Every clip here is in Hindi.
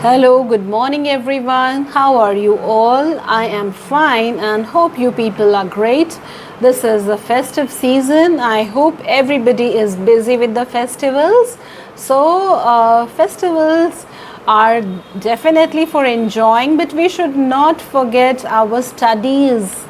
Hello, good morning everyone. How are you all? I am fine and hope you people are great. This is the festive season. I hope everybody is busy with the festivals. Festivals are definitely for enjoying, but we should not forget our studies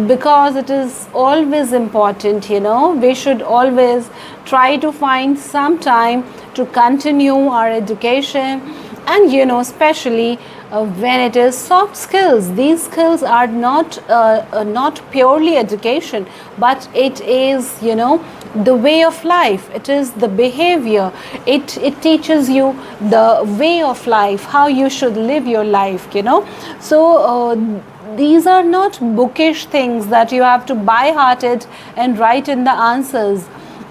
because it is always important, we should always try to find some time to continue our education. And especially when it is soft skills, these skills are not purely education, but it is the way of life, it is the behavior, it teaches you the way of life, how you should live your life. These are not bookish things that you have to by hearted and write in the answers.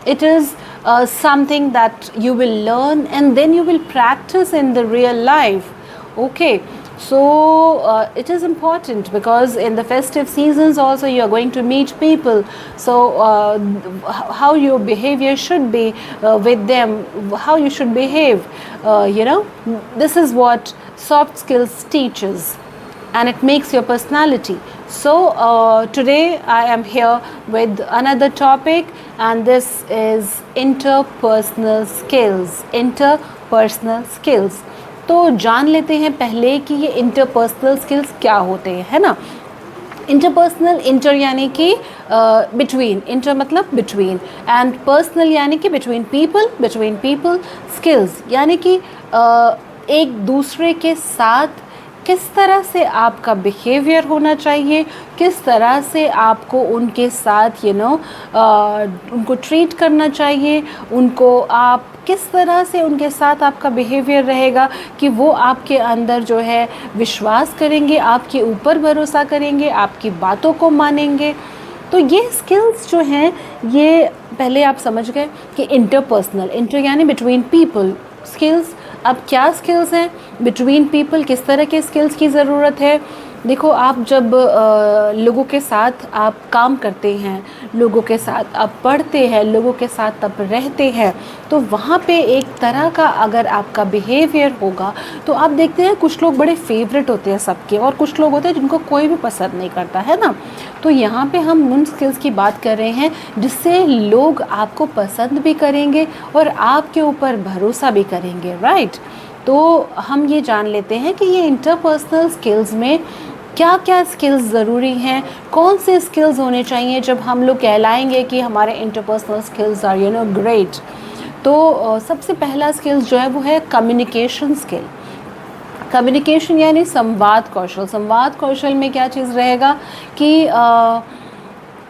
It is something that you will learn and then you will practice in the real life. Okay, so it is important because in the festive seasons also you are going to meet people. So how your behavior should be with them, how you should behave, this is what soft skills teaches, and it makes your personality. So today I am here with another topic, and this is interpersonal skills. Interpersonal skills. तो जान लेते हैं पहले कि ये इंटरपर्सनल स्किल्स क्या होते हैं, है ना. इंटरपर्सनल, इंटर यानी कि बिटवीन, इंटर मतलब बिटवीन, एंड पर्सनल यानी कि बिटवीन पीपल, स्किल्स यानी कि एक दूसरे के साथ किस तरह से आपका बिहेवियर होना चाहिए, किस तरह से आपको उनके साथ उनको ट्रीट करना चाहिए, उनको आप किस तरह से उनके साथ आपका बिहेवियर रहेगा कि वो आपके अंदर जो है विश्वास करेंगे, आपके ऊपर भरोसा करेंगे, आपकी बातों को मानेंगे. तो ये स्किल्स जो हैं ये पहले आप समझ गए कि इंटरपर्सनल, इंटर यानी बिटवीन पीपल, स्किल्स. अब क्या स्किल्स हैं बिटवीन पीपल, किस तरह के स्किल्स की ज़रूरत है. देखो, आप जब लोगों के साथ आप काम करते हैं, लोगों के साथ आप पढ़ते हैं, लोगों के साथ आप रहते हैं, तो वहाँ पे एक तरह का अगर आपका बिहेवियर होगा तो आप देखते हैं कुछ लोग बड़े फेवरेट होते हैं सबके, और कुछ लोग होते हैं जिनको कोई भी पसंद नहीं करता, है ना. तो यहाँ पे हम उन स्किल्स की बात कर रहे हैं जिससे लोग आपको पसंद भी करेंगे और आपके ऊपर भरोसा भी करेंगे, राइट. तो हम ये जान लेते हैं कि ये इंटरपर्सनल स्किल्स में क्या क्या स्किल्स ज़रूरी हैं, कौन से स्किल्स होने चाहिए जब हम लोग कहलाएंगे कि हमारे इंटरपर्सनल स्किल्स आर ग्रेट. तो सबसे पहला स्किल्स जो है वो है कम्युनिकेशन स्किल. कम्युनिकेशन यानी संवाद कौशल. संवाद कौशल में क्या चीज़ रहेगा कि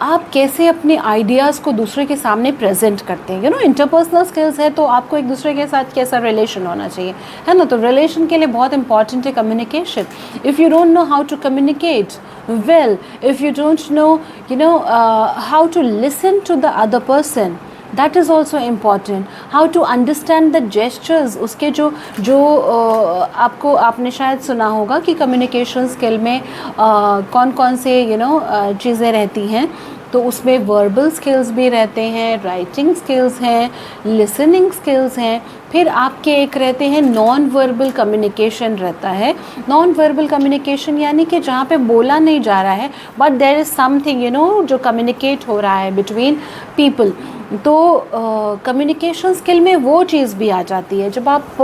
आप कैसे अपने आइडियाज़ को दूसरे के सामने प्रेजेंट करते हैं. इंटरपर्सनल स्किल्स है तो आपको एक दूसरे के साथ कैसा रिलेशन होना चाहिए, है ना. तो रिलेशन के लिए बहुत इंपॉर्टेंट है communication. If you don't know how to communicate well, if you don't know how to listen to the other person, that is also important. How to understand the gestures, उसके जो आपने शायद सुना होगा कि कम्युनिकेशन स्किल में कौन कौन से चीज़ें रहती हैं. तो उसमें वर्बल स्किल्स भी रहते हैं, राइटिंग स्किल्स हैं, लिसनिंग स्किल्स हैं, फिर आपके एक रहते हैं नॉन वर्बल कम्युनिकेशन रहता है. नॉन वर्बल कम्युनिकेशन यानी कि जहाँ पे बोला नहीं जा रहा है बट देयर इज़ समथिंग जो कम्युनिकेट हो रहा है बिटवीन पीपल. तो कम्युनिकेशन स्किल में वो चीज़ भी आ जाती है जब आप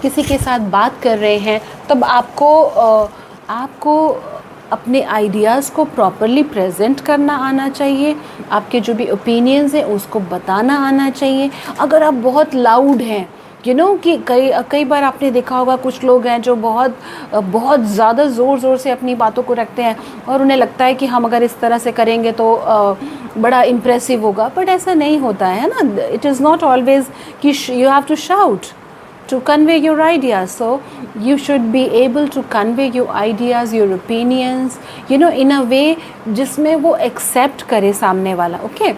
किसी के साथ बात कर रहे हैं, तब आपको अपने आइडियाज़ को प्रॉपरली प्रेजेंट करना आना चाहिए, आपके जो भी ओपिनियंस हैं उसको बताना आना चाहिए. अगर आप बहुत लाउड हैं, कि कई बार आपने देखा होगा कुछ लोग हैं जो बहुत ज़्यादा ज़ोर से अपनी बातों को रखते हैं और उन्हें लगता है कि हम अगर इस तरह से करेंगे तो बड़ा इम्प्रेसिव होगा, बट ऐसा नहीं होता है ना. इट इज़ नॉट ऑलवेज कि you have to shout to convey your ideas. So you should be able to convey your ideas, your opinions, in a way जिसमें वो accept करे सामने वाला. Okay.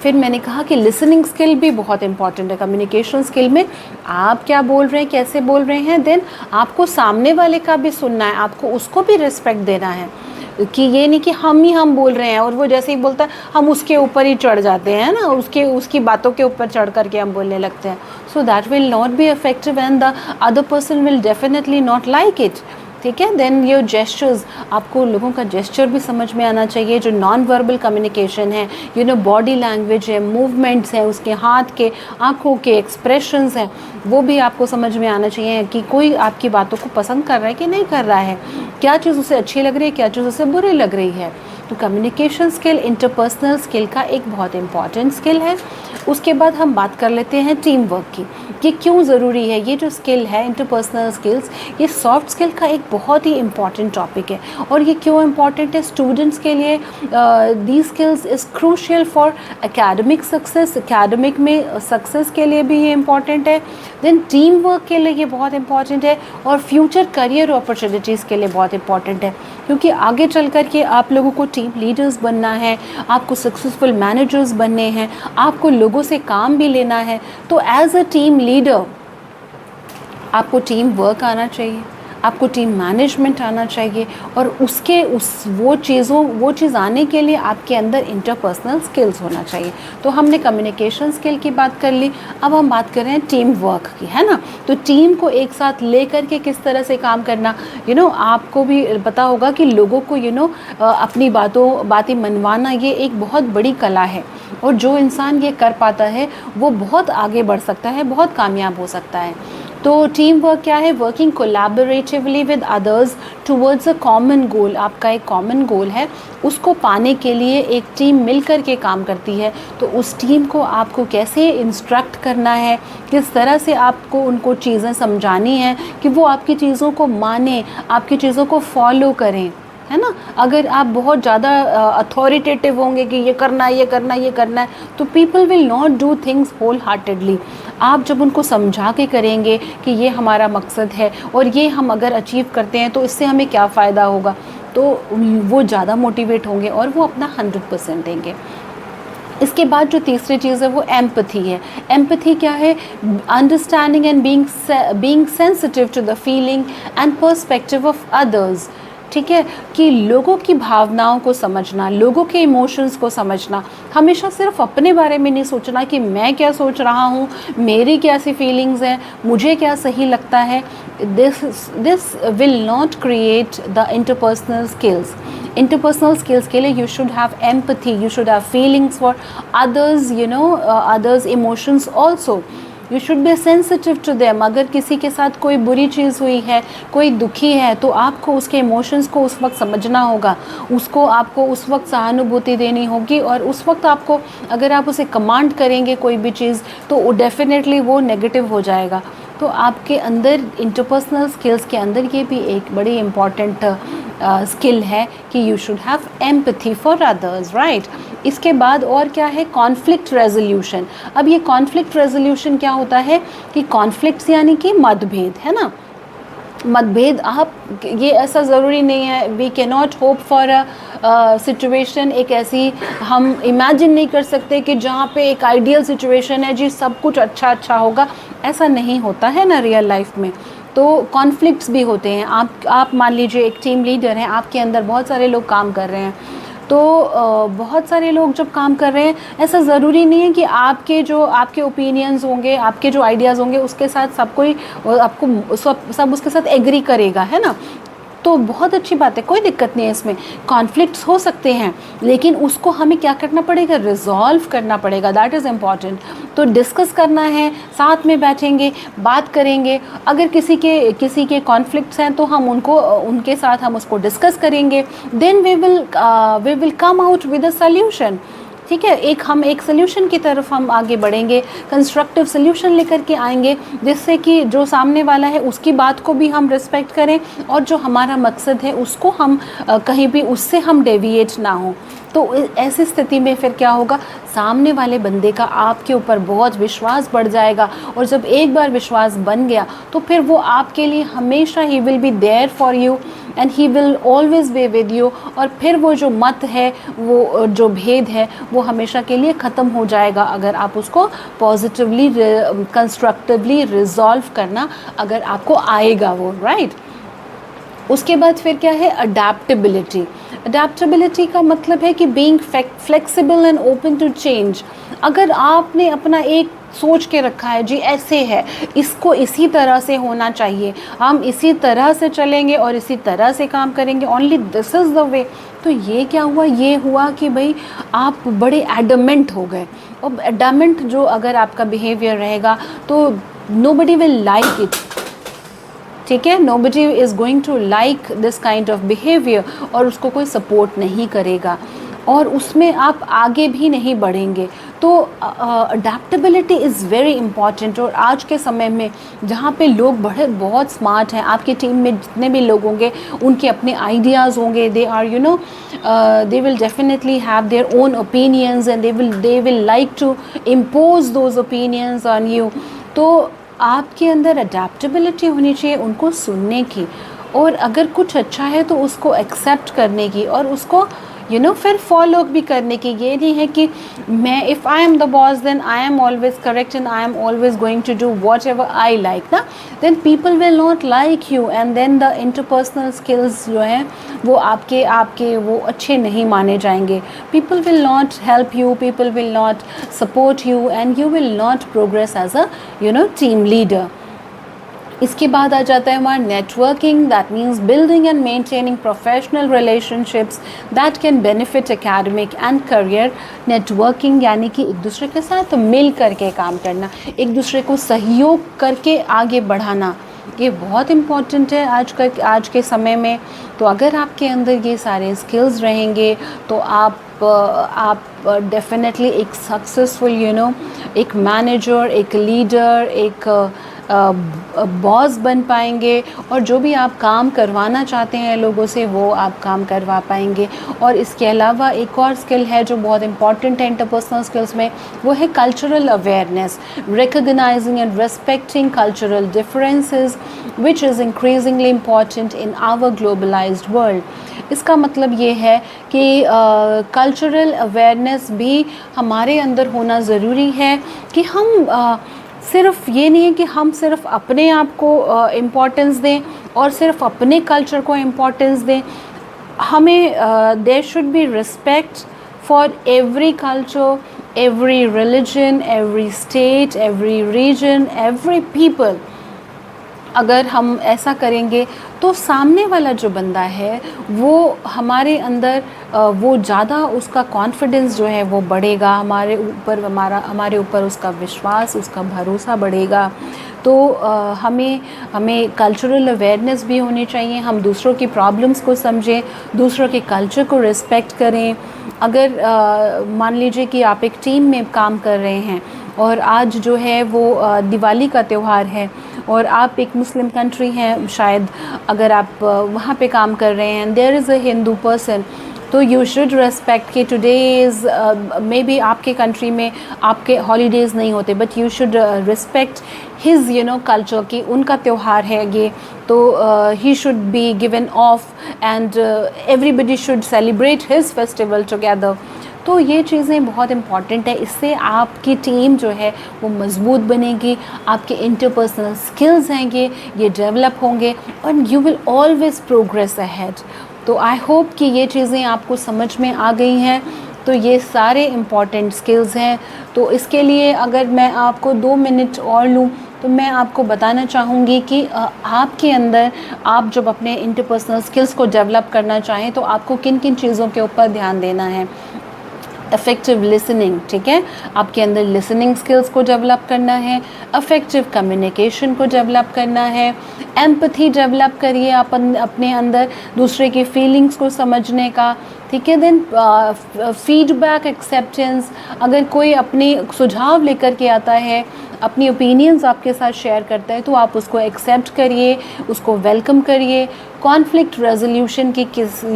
फिर मैंने कहा कि लिसनिंग स्किल भी बहुत इंपॉर्टेंट है. कम्युनिकेशन स्किल में आप क्या बोल रहे हैं, कैसे बोल रहे हैं, देन आपको सामने वाले का भी सुनना है, आपको उसको भी रिस्पेक्ट देना है. कि ये नहीं कि हम बोल रहे हैं और वो जैसे ही बोलता है हम उसके ऊपर ही चढ़ जाते हैं ना, उसकी बातों के ऊपर चढ़ करके हम बोलने लगते हैं. So that will not be effective and the other person will definitely not like it. ठीक है. देन योर जेस्चर्स, आपको लोगों का जेस्चर भी समझ में आना चाहिए. जो नॉन वर्बल कम्युनिकेशन है, बॉडी लैंग्वेज है, मूवमेंट्स हैं उसके, हाथ के, आँखों के एक्सप्रेशंस हैं, वो भी आपको समझ में आना चाहिए कि कोई आपकी बातों को पसंद कर रहा है कि नहीं कर रहा है, क्या चीज़ उसे अच्छी लग रही है, क्या चीज़ उसे बुरी लग रही है. तो कम्युनिकेशन स्किल इंटरपर्सनल स्किल का एक बहुत इंपॉर्टेंट स्किल है. उसके बाद हम बात कर लेते हैं टीम वर्क की. ये क्यों ज़रूरी है? ये जो स्किल है इंटरपर्सनल स्किल्स, ये सॉफ्ट स्किल का एक बहुत ही इम्पॉर्टेंट टॉपिक है. और ये क्यों इम्पॉर्टेंट है स्टूडेंट्स के लिए? The skills is crucial for academic success. Academic में सक्सेस के लिए भी ये इम्पॉर्टेंट है. देन टीम वर्क के लिए ये बहुत इम्पॉर्टेंट है. और फ्यूचर करियर अपॉर्चुनिटीज़ के लिए बहुत इम्पॉर्टेंट है, क्योंकि आगे चल कर के आप लोगों को टीम लीडर्स बनना है, आपको सक्सेसफुल मैनेजर्स बनने हैं, आपको लोगों से काम भी लेना है. तो एज अ टीम लीडर आपको टीम वर्क आना चाहिए, आपको टीम मैनेजमेंट आना चाहिए. और वो चीज़ आने के लिए आपके अंदर इंटरपर्सनल स्किल्स होना चाहिए. तो हमने कम्युनिकेशन स्किल की बात कर ली. अब हम बात कर रहे हैं टीम वर्क की, है ना. तो टीम को एक साथ ले करके किस तरह से काम करना, आपको भी पता होगा कि लोगों को अपनी बातें मनवाना ये एक बहुत बड़ी कला है. और जो इंसान ये कर पाता है वो बहुत आगे बढ़ सकता है, बहुत कामयाब हो सकता है. तो टीम वर्क क्या है? Working collaboratively with others towards a common goal. आपका एक कॉमन गोल है, उसको पाने के लिए एक टीम मिलकर के काम करती है. तो उस टीम को आपको कैसे इंस्ट्रक्ट करना है, किस तरह से आपको उनको चीज़ें समझानी है कि वो आपकी चीज़ों को माने, आपकी चीज़ों को फॉलो करें, है ना. अगर आप बहुत ज़्यादा अथॉरिटेटिव होंगे कि ये करना है, ये करना है, ये करना है, तो people will not do things wholeheartedly. आप जब उनको समझा के करेंगे कि ये हमारा मकसद है और ये हम अगर अचीव करते हैं तो इससे हमें क्या फ़ायदा होगा, तो वो ज़्यादा मोटिवेट होंगे और वो अपना 100% देंगे. इसके बाद जो तीसरी चीज़ है वो एम्पथी है. एम्पथी क्या है? Understanding and being sensitive to the feeling and perspective of others. ठीक है, कि लोगों की भावनाओं को समझना, लोगों के इमोशंस को समझना. हमेशा सिर्फ अपने बारे में नहीं सोचना कि मैं क्या सोच रहा हूँ, मेरी कैसी फीलिंग्स हैं, मुझे क्या सही लगता है. This will not create the interpersonal skills. Interpersonal skills के लिए you should have empathy, you should have feelings for others, others emotions also. You should be sensitive to them. अगर किसी के साथ कोई बुरी चीज़ हुई है, कोई दुखी है, तो आपको उसके इमोशंस को उस वक्त समझना होगा, आपको उस वक्त सहानुभूति देनी होगी. और उस वक्त आपको, अगर आप उसे कमांड करेंगे कोई भी चीज़, तो डेफिनेटली वो नेगेटिव हो जाएगा. तो आपके अंदर इंटरपर्सनल स्किल्स के अंदर ये भी एक बड़ी इम्पॉर्टेंट स्किल है कि you should have empathy for others, right. इसके बाद और क्या है? Conflict resolution. अब ये कॉन्फ्लिक्ट रेजोल्यूशन क्या होता है कि कॉन्फ्लिक्ट्स यानी कि मतभेद, है ना. मतभेद, आप ये ऐसा ज़रूरी नहीं है, we can not hope for a situation, एक ऐसी हम इमेजिन नहीं कर सकते कि जहाँ पे एक आइडियल सिचुएशन है जी, सब कुछ अच्छा होगा. ऐसा नहीं होता है ना रियल लाइफ में. तो कॉन्फ्लिक्ट्स भी होते हैं. आप मान लीजिए एक टीम लीडर हैं, आपके अंदर बहुत सारे लोग काम कर रहे हैं. तो बहुत सारे लोग जब काम कर रहे हैं, ऐसा ज़रूरी नहीं है कि आपके ओपिनियंस होंगे, आपके जो आइडियाज़ होंगे, उसके साथ आपको सब उसके साथ एग्री करेगा, है ना. तो बहुत अच्छी बात है, कोई दिक्कत नहीं है इसमें. कॉन्फ्लिक्ट्स हो सकते हैं, लेकिन उसको हमें क्या करना पड़ेगा? रिजॉल्व करना पड़ेगा. That is important. तो डिस्कस करना है, साथ में बैठेंगे, बात करेंगे. अगर किसी के कॉन्फ्लिक्ट्स हैं तो हम उनके साथ हम उसको डिस्कस करेंगे. Then we will come out with a solution. ठीक है, हम एक सोल्यूशन की तरफ हम आगे बढ़ेंगे, कंस्ट्रक्टिव सोल्यूशन लेकर के आएंगे, जिससे कि जो सामने वाला है उसकी बात को भी हम रिस्पेक्ट करें और जो हमारा मकसद है उसको हम कहीं भी उससे हम डेविएट ना हो. तो ऐसी स्थिति में फिर क्या होगा? सामने वाले बंदे का आपके ऊपर बहुत विश्वास बढ़ जाएगा. और जब एक बार विश्वास बन गया तो फिर वो आपके लिए हमेशा ही will be there for you and he will always be with you. और फिर वो जो मत है, वो जो भेद है, वो हमेशा के लिए ख़त्म हो जाएगा अगर आप उसको पॉजिटिवली कंस्ट्रक्टिवली रिजॉल्व करना अगर आपको आएगा वो, राइट. उसके बाद फिर क्या है, अडेप्टेबिलिटी। अडेप्टेबिलिटी का मतलब है कि being flexible and open to change. अगर आपने अपना एक सोच के रखा है जी ऐसे है, इसको इसी तरह से होना चाहिए, हम इसी तरह से चलेंगे और इसी तरह से काम करेंगे, only this is the way, तो ये क्या हुआ, ये हुआ कि भाई आप बड़े एडमेंट हो गए। और एडमेंट जो अगर आपका बिहेवियर रहेगा तो नोबडी विल लाइक इट, ठीक है, nobody is going to like this kind of behaviour, और उसको कोई सपोर्ट नहीं करेगा और उसमें आप आगे भी नहीं बढ़ेंगे। तो अडेप्टेबिलिटी इज़ वेरी इंपॉर्टेंट। और आज के समय में जहाँ पे लोग बहुत स्मार्ट हैं, आपकी टीम में जितने भी लोग होंगे उनके अपने आइडियाज़ होंगे, they are you know they will definitely have their own opinions and they will like to impose those opinions on you. तो आपके अंदर अडेप्टेबिलिटी होनी चाहिए उनको सुनने की, और अगर कुछ अच्छा है तो उसको एक्सेप्ट करने की और उसको फिर फॉलो भी करने की। ये नहीं है कि मैं if I am the boss then I am always correct and I am always going to do whatever I like ना, then people will not like you and then the interpersonal skills जो हैं वो आपके वो अच्छे नहीं माने जाएंगे। People will not help you, people will not support you and you will not progress as a team leader. इसके बाद आ जाता है हमारा networking, that means building and maintaining professional relationships that can benefit academic and career. Networking यानी कि एक दूसरे के साथ मिल करके काम करना, एक दूसरे को सहयोग करके आगे बढ़ाना, ये बहुत इम्पॉर्टेंट है आज के समय में। तो अगर आपके अंदर ये सारे स्किल्स रहेंगे तो आप डेफिनेटली एक सक्सेसफुल एक मैनेजर, एक लीडर, एक बॉस बन पाएंगे, और जो भी आप काम करवाना चाहते हैं लोगों से वो आप काम करवा पाएंगे। और इसके अलावा एक और स्किल है जो बहुत इंपॉर्टेंट है इंटरपर्सनल स्किल्स में, वो है cultural awareness, recognising and respecting cultural differences which is increasingly important in our globalised world. इसका मतलब ये है कि कल्चरल अवेयरनेस भी हमारे अंदर होना ज़रूरी है कि हम सिर्फ ये नहीं है कि हम सिर्फ अपने आप को इम्पोर्टेंस दें और सिर्फ अपने कल्चर को इम्पोर्टेंस दें। हमें there should be respect for every culture, every religion, every state, every region, every people. अगर हम ऐसा करेंगे तो सामने वाला जो बंदा है वो हमारे अंदर वो ज़्यादा उसका कॉन्फिडेंस जो है वो बढ़ेगा, हमारे ऊपर उसका विश्वास, उसका भरोसा बढ़ेगा। तो हमें कल्चरल अवेयरनेस भी होनी चाहिए, हम दूसरों की प्रॉब्लम्स को समझें, दूसरों के कल्चर को रिस्पेक्ट करें। अगर मान लीजिए कि आप एक टीम में काम कर रहे हैं और आज जो है वो दिवाली का त्यौहार है और आप एक मुस्लिम कंट्री हैं, शायद अगर आप वहाँ पे काम कर रहे हैं, there is a Hindu person, तो यू शुड रेस्पेक्ट कि टुडे इज़ मे बी आपके कंट्री में आपके हॉलीडेज़ नहीं होते, but you should respect his culture की उनका त्यौहार है ये, तो he should be given off and everybody should celebrate his festival together. तो ये चीज़ें बहुत इम्पॉर्टेंट है, इससे आपकी टीम जो है वो मज़बूत बनेगी, आपके इंटरपर्सनल स्किल्स हैं ये डेवलप होंगे और you will always progress ahead. तो आई होप कि ये चीज़ें आपको समझ में आ गई हैं। तो ये सारे इम्पॉर्टेंट स्किल्स हैं। तो इसके लिए अगर मैं आपको 2 मिनट और लूँ तो मैं आपको बताना चाहूँगी कि आपके अंदर आप जब अपने इंटरपर्सनल स्किल्स को डेवलप करना चाहें तो आपको किन किन चीज़ों के ऊपर ध्यान देना है। इफ़ेक्टिव लिसनिंग, ठीक है, आपके अंदर लिसनिंग स्किल्स को डेवलप करना है, इफ़ेक्टिव कम्युनिकेशन को डेवलप करना है, एम्पैथी डेवलप करिए अपने अंदर दूसरे की फीलिंग्स को समझने का, ठीक है। देन फीडबैक एक्सेप्टेंस, अगर कोई अपने सुझाव लेकर के आता है, अपनी ओपिनियंस आपके साथ शेयर करता है तो आप उसको एक्सेप्ट करिए, उसको वेलकम करिए। कॉन्फ्लिक्ट रेजोल्यूशन की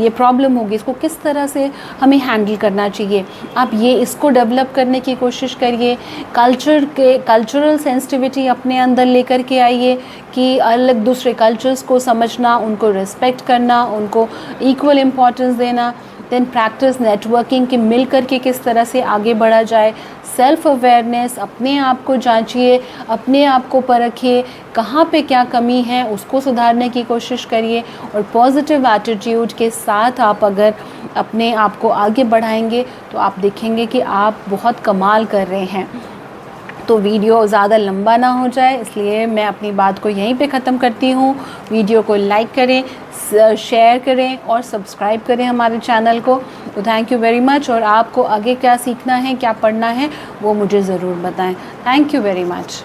ये प्रॉब्लम होगी, इसको किस तरह से हमें हैंडल करना चाहिए, आप इसको डेवलप करने की कोशिश करिए। कल्चरल सेंसिटिविटी अपने अंदर लेकर के आइए कि अलग दूसरे कल्चर्स को समझना, उनको रिस्पेक्ट करना, उनको इक्वल इम्पॉर्टेंस देना। देन प्रैक्टिस नेटवर्किंग कि मिल कर के किस तरह से आगे बढ़ा जाए, सेल्फ अवेयरनेस, अपने आप को जांचिए, अपने आप को परखिए, कहाँ पे क्या कमी है उसको सुधारने की कोशिश करिए, और पॉजिटिव एटीट्यूड के साथ आप अगर अपने आप को आगे बढ़ाएंगे तो आप देखेंगे कि आप बहुत कमाल कर रहे हैं। तो वीडियो ज़्यादा लंबा ना हो जाए इसलिए मैं अपनी बात को यहीं पे ख़त्म करती हूँ। वीडियो को लाइक करें, शेयर करें और सब्सक्राइब करें हमारे चैनल को। तो थैंक यू वेरी मच, और आपको आगे क्या सीखना है, क्या पढ़ना है, वो मुझे ज़रूर बताएं। Thank you very much.